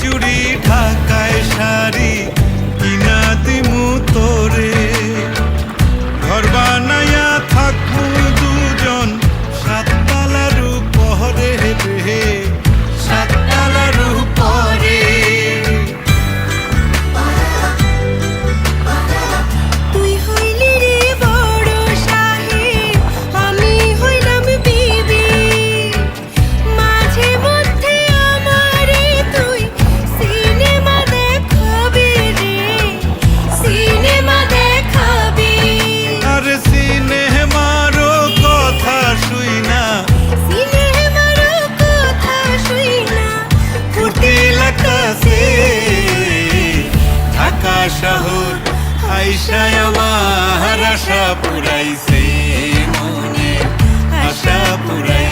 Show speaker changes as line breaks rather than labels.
চুড়ি ঢাকায় শাড়ি কিনা দিমু তোরে ঘর বানাইয়া থাকবো দুজন সাততলার উপরে রে সাততলার উপরে
তুই হইলি রে বড় সাহেব আমি হইলাম বিবি মাঝে মধ্যে আমারে তুই সিনেমা দেখাবি রে সিনেমা দেখাবি
আর সিনেমারও কথা শুই না
সিনেমারও কথা শুই না
ফুর্তি লাগতাছে ঢাকা শহর আইসায় আমার আশা পুরাইছে মনে আশা পুরাই